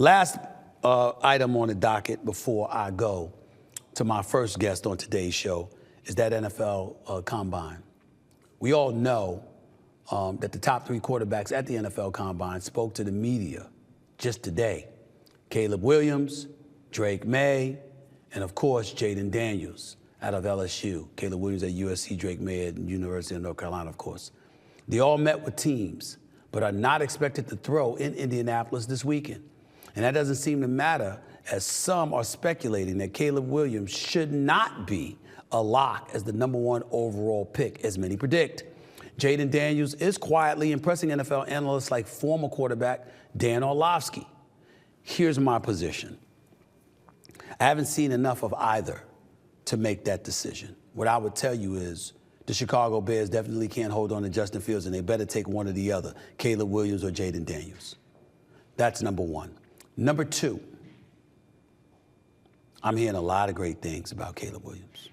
Last item on the docket before I go to my first guest on today's show is that NFL Combine. We all know that the top 3 quarterbacks at the NFL Combine spoke to the media just today. Caleb Williams, Drake May, and of course, Jayden Daniels out of LSU. Caleb Williams at USC, Drake May at University of North Carolina, of course. They all met with teams, but are not expected to throw in Indianapolis this weekend. And that doesn't seem to matter, as some are speculating that Caleb Williams should not be a lock as the #1 overall pick, as many predict. Jayden Daniels is quietly impressing NFL analysts like former quarterback Dan Orlovsky. Here's my position. I haven't seen enough of either to make that decision. What I would tell you is the Chicago Bears definitely can't hold on to Justin Fields, and they better take one or the other, Caleb Williams or Jayden Daniels. That's number one. Number two, I'm hearing a lot of great things about Caleb Williams.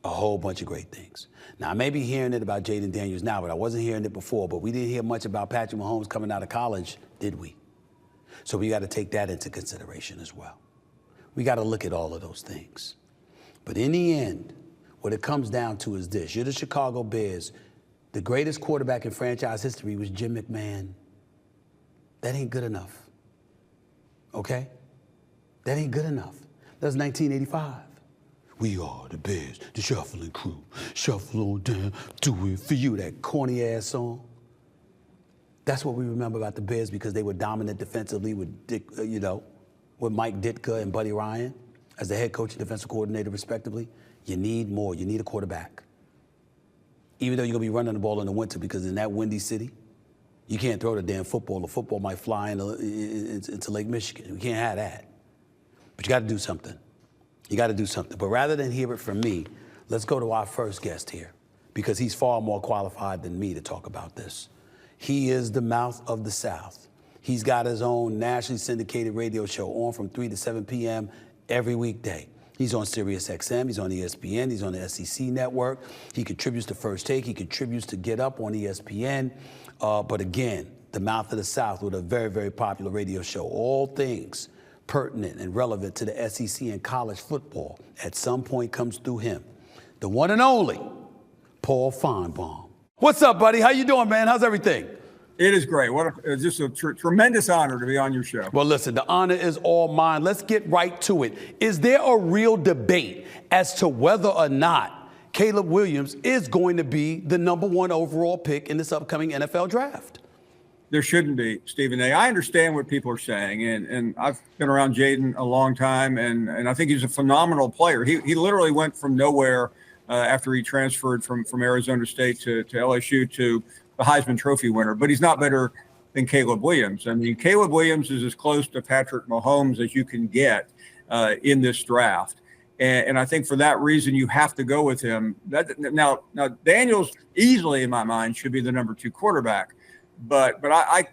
A whole bunch of great things. Now, I may be hearing it about Jayden Daniels now, but I wasn't hearing it before. But we didn't hear much about Patrick Mahomes coming out of college, did we? So we got to take that into consideration as well. We got to look at all of those things. But in the end, what it comes down to is this. You're the Chicago Bears. The greatest quarterback in franchise history was Jim McMahon. That ain't good enough. Okay? That ain't good enough. That was 1985. We are the Bears, the shuffling crew. Shuffle on down, do it for you, that corny-ass song. That's what we remember about the Bears because they were dominant defensively with with Mike Ditka and Buddy Ryan as the head coach and defensive coordinator, respectively. You need more. You need a quarterback. Even though you're going to be running the ball in the winter because in that windy city, you can't throw the damn football. The football might fly into Lake Michigan. We can't have that. But you got to do something. You got to do something. But rather than hear it from me, let's go to our first guest here because he's far more qualified than me to talk about this. He is the mouth of the South. He's got his own nationally syndicated radio show on from 3 to 7 p.m. every weekday. He's on Sirius XM, he's on ESPN, he's on the SEC network. He contributes to First Take, he contributes to Get Up on ESPN. But again, the mouth of the South with a very, very popular radio show. All things pertinent and relevant to the SEC and college football at some point comes through him. The one and only Paul Finebaum. What's up, buddy? How you doing, man? How's everything? It is great. It's just a tremendous honor to be on your show. Well, listen, the honor is all mine. Let's get right to it. Is there a real debate as to whether or not Caleb Williams is going to be the #1 overall pick in this upcoming NFL draft? There shouldn't be, Stephen A. I understand what people are saying, and I've been around Jayden a long time, and I think he's a phenomenal player. He literally went from nowhere after he transferred from Arizona State to LSU to the Heisman Trophy winner, but he's not better than Caleb Williams. I mean, Caleb Williams is as close to Patrick Mahomes as you can get in this draft. And I think for that reason, you have to go with him. Now, Daniels easily, in my mind, should be the #2 quarterback. But I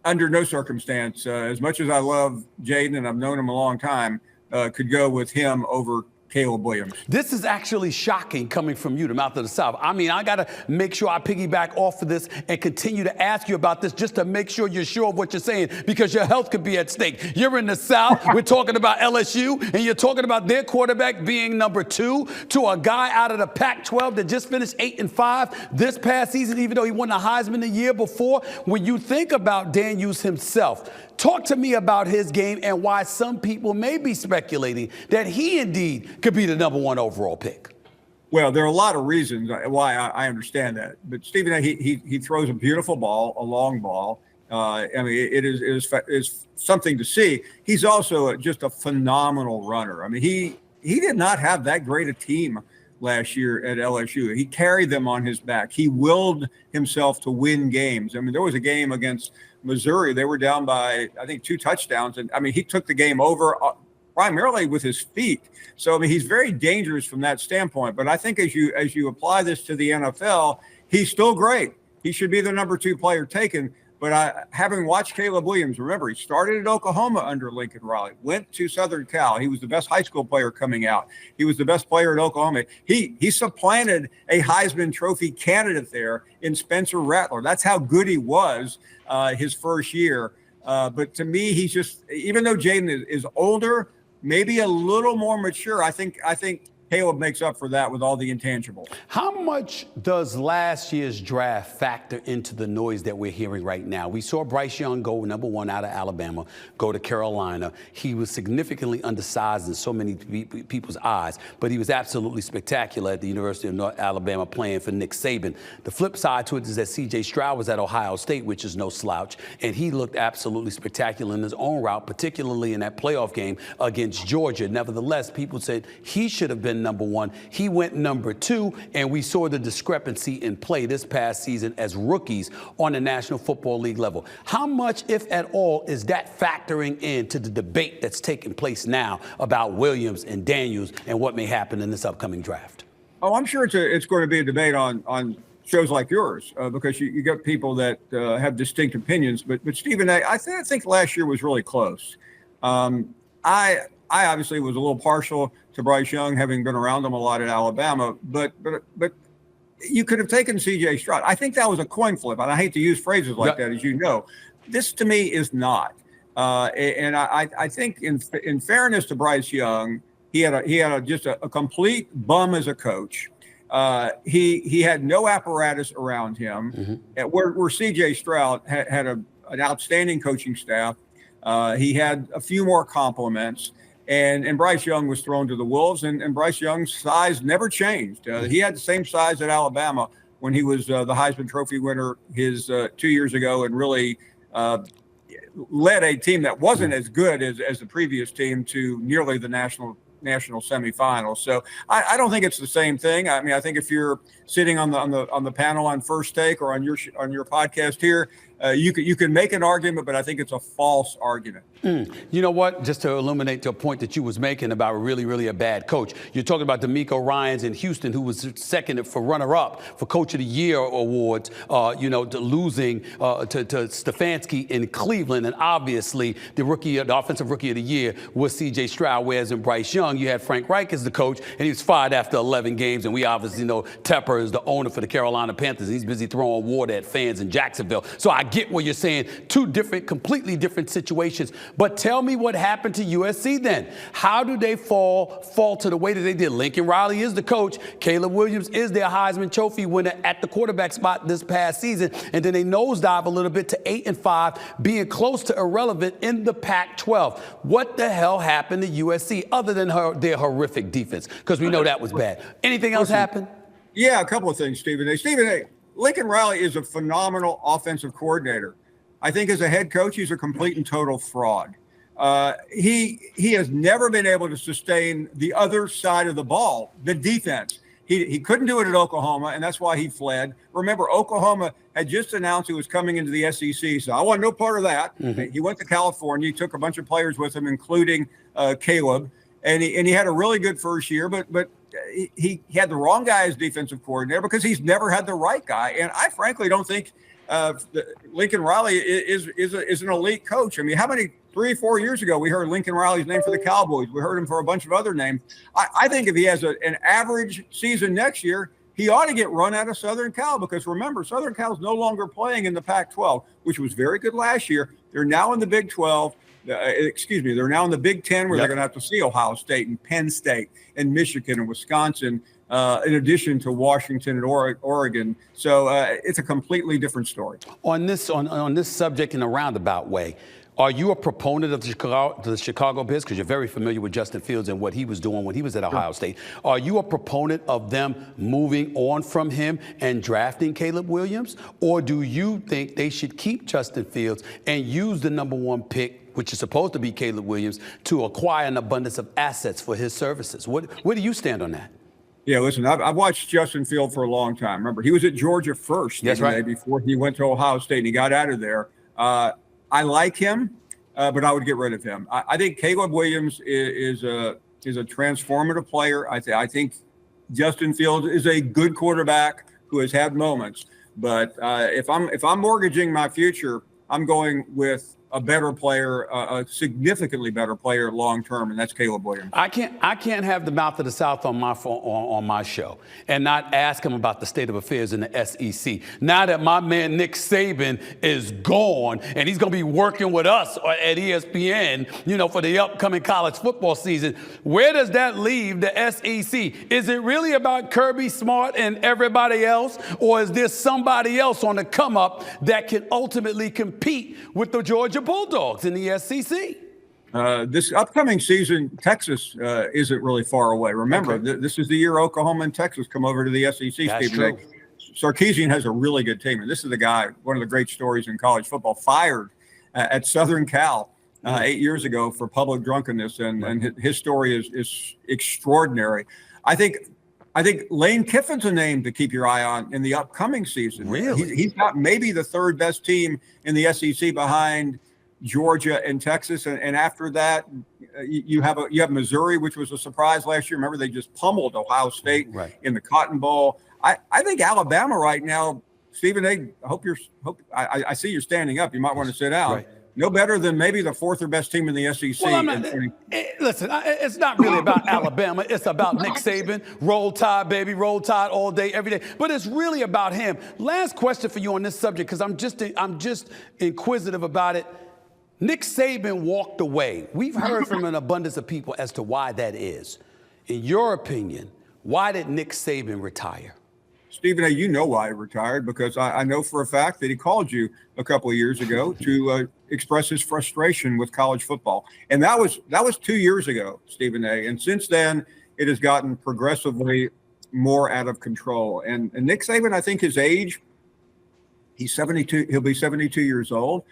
under no circumstance, as much as I love Jayden and I've known him a long time, could go with him over Caleb Williams. This is actually shocking coming from you, the mouth of the South. I mean, I got to make sure I piggyback off of this and continue to ask you about this just to make sure you're sure of what you're saying because your health could be at stake. You're in the South. We're talking about LSU, and you're talking about their quarterback being #2 to a guy out of the Pac-12 that just finished 8-5 this past season, even though he won the Heisman the year before. When you think about Daniels himself, talk to me about his game and why some people may be speculating that he indeed could be the #1 overall pick. Well, there are a lot of reasons why I understand that. But Stephen, he throws a beautiful ball, a long ball. I mean, it is something to see. He's also just a phenomenal runner. I mean, he did not have that great a team last year at LSU. He carried them on his back. He willed himself to win games. I mean, there was a game against Missouri. They were down by, I think, 2 touchdowns. And I mean, he took the game over primarily with his feet. So, I mean, he's very dangerous from that standpoint. But I think as you apply this to the NFL, he's still great. He should be the #2 player taken. But having watched Caleb Williams, remember, he started at Oklahoma under Lincoln Riley, went to Southern Cal. He was the best high school player coming out. He was the best player at Oklahoma. He supplanted a Heisman Trophy candidate there in Spencer Rattler. That's how good he was his first year. But to me, he's just, even though Jayden is older, maybe a little more mature, I think Caleb makes up for that with all the intangibles. How much does last year's draft factor into the noise that we're hearing right now? We saw Bryce Young go #1 out of Alabama, go to Carolina. He was significantly undersized in so many people's eyes, but he was absolutely spectacular at the University of North Alabama playing for Nick Saban. The flip side to it is that C.J. Stroud was at Ohio State, which is no slouch, and he looked absolutely spectacular in his own route, particularly in that playoff game against Georgia. Nevertheless, people said he should have been #1. He went #2, and we saw the discrepancy in play this past season as rookies on the National Football League level. How much, if at all, is that factoring into the debate that's taking place now about Williams and Daniels and what may happen in this upcoming draft? Oh, I'm sure it's going to be a debate on shows like yours because you got people that have distinct opinions. But Stephen, I think last year was really close. I obviously was a little partial to Bryce Young, having been around him a lot at Alabama, but you could have taken C.J. Stroud. I think that was a coin flip, and I hate to use phrases like that, as you know. This to me is not, and I think in fairness to Bryce Young, he had just a complete bum as a coach. He had no apparatus around him. Where C.J. Stroud had an outstanding coaching staff. He had a few more compliments. And Bryce Young was thrown to the wolves, and Bryce Young's size never changed. He had the same size at Alabama when he was the Heisman Trophy winner 2 years ago, and really led a team that wasn't as good as the previous team to nearly the national semifinals. So I don't think it's the same thing. I mean, I think if you're sitting on the panel on First Take or on your podcast here, you can make an argument, but I think it's a false argument. You know what? Just to illuminate the point that you was making about really a bad coach. You're talking about D'Amico Ryans in Houston, who was seconded for runner-up for Coach of the Year awards, losing to Stefanski in Cleveland. And obviously, the offensive rookie of the year was C.J. Stroud, whereas in Bryce Young, you had Frank Reich as the coach, and he was fired after 11 games. And we obviously know Tepper is the owner for the Carolina Panthers. He's busy throwing water at fans in Jacksonville. So I get what you're saying. Two completely different situations. But tell me what happened to USC then. How do they fall to the way that they did? Lincoln Riley is the coach. Caleb Williams is their Heisman Trophy winner at the quarterback spot this past season. And then they nosedive a little bit to 8-5, being close to irrelevant in the Pac-12. What the hell happened to USC other than their horrific defense? Because we know that was bad. Anything else happen? Yeah, a couple of things, Stephen. Lincoln Riley is a phenomenal offensive coordinator. I think as a head coach, he's a complete and total fraud. He has never been able to sustain the other side of the ball, the defense. He couldn't do it at Oklahoma, and that's why he fled. Remember, Oklahoma had just announced he was coming into the SEC, so I want no part of that. He went to California. He took a bunch of players with him, including Caleb, and he had a really good first year, but he had the wrong guy as defensive coordinator because he's never had the right guy. And I frankly don't think Lincoln Riley is an elite coach. I mean, how many 3 or 4 years ago we heard Lincoln Riley's name for the Cowboys? We heard him for a bunch of other names. I think if he has an average season next year, he ought to get run out of Southern Cal because remember, Southern Cal is no longer playing in the Pac-12, which was very good last year. They're now in the Big 12. They're now in the Big 10 where they're going to have to see Ohio State and Penn State and Michigan and Wisconsin, in addition to Washington and Oregon. So it's a completely different story. On this subject in a roundabout way, are you a proponent of the Chicago Bears? Because you're very familiar with Justin Fields and what he was doing when he was at Ohio State. Are you a proponent of them moving on from him and drafting Caleb Williams? Or do you think they should keep Justin Fields and use the #1 pick, which is supposed to be Caleb Williams, to acquire an abundance of assets for his services? Where do you stand on that? Yeah, listen, I've watched Justin Fields for a long time. Remember, he was at Georgia first before he went to Ohio State, and he got out of there. I like him, but I would get rid of him. I think Caleb Williams is a transformative player. I think Justin Fields is a good quarterback who has had moments. But if I'm mortgaging my future, I'm going with a better player, a significantly better player long term, and that's Caleb Williams. I can't have the mouth of the South on my show and not ask him about the state of affairs in the SEC. Now that my man Nick Saban is gone and he's going to be working with us at ESPN, for the upcoming college football season, where does that leave the SEC? Is it really about Kirby Smart and everybody else, or is there somebody else on the come up that can ultimately compete with the Georgia Bulldogs in the SEC? This upcoming season, Texas isn't really far away. Remember, this is the year Oklahoma and Texas come over to the SEC. That's Stephen true. Sarkisian has a really good team, and this is the guy, one of the great stories in college football, fired at Southern Cal 8 years ago for public drunkenness, and his story is extraordinary. I think Lane Kiffin's a name to keep your eye on in the upcoming season. Really? He's got maybe the third best team in the SEC behind Georgia and Texas, and after that, you have Missouri, which was a surprise last year. Remember, they just pummeled Ohio State in the Cotton Bowl. I think Alabama right now, Stephen A. I see you're standing up. You might want to sit down. Right. No better than maybe the fourth or best team in the SEC. Well, listen, it's not really about Alabama. It's about Nick Saban. Roll Tide, baby. Roll Tide all day, every day. But it's really about him. Last question for you on this subject, because I'm just inquisitive about it. Nick Saban walked away. We've heard from an abundance of people as to why that is. In your opinion, why did Nick Saban retire? Stephen, you know why he retired, because I know for a fact that he called you a couple of years ago to express his frustration with college football. And that was 2 years ago, Stephen A. And since then, it has gotten progressively more out of control. And Nick Saban, I think his age, he's 72, he'll be 72 years old.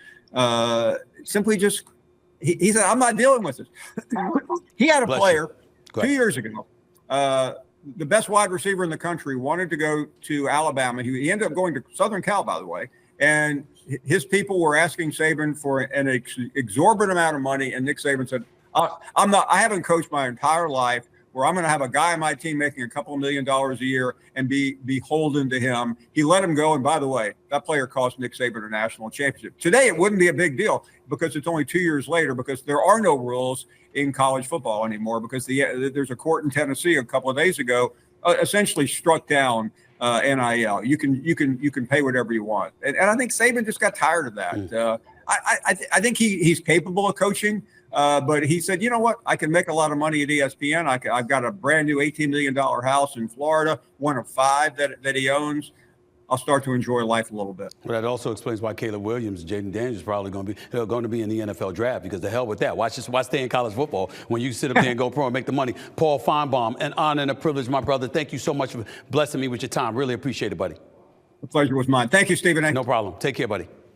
Simply just, he said, I'm not dealing with this. He had a player 2 years ago. The best wide receiver in the country wanted to go to Alabama. He ended up going to Southern Cal, by the way. And his people were asking Saban for an exorbitant amount of money. And Nick Saban said, I haven't coached my entire life where I'm going to have a guy on my team making a couple $1 million a year and be beholden to him. He let him go. And by the way, that player cost Nick Saban a national championship. Today, it wouldn't be a big deal because it's only 2 years later, because there are no rules in college football anymore, because there's a court in Tennessee a couple of days ago essentially struck down NIL. You can pay whatever you want. And I think Saban just got tired of that. I think he's capable of coaching. But he said, you know what? I can make a lot of money at ESPN. I've got a brand new $18 million house in Florida, one of 5 that he owns. I'll start to enjoy life a little bit. Well, that also explains why Caleb Williams and Jayden Daniels probably going to be in the NFL draft, because the hell with that. Why stay in college football when you sit up there and go pro and make the money? Paul Finebaum, an honor and a privilege, my brother. Thank you so much for blessing me with your time. Really appreciate it, buddy. The pleasure was mine. Thank you, Stephen A. No problem. Take care, buddy.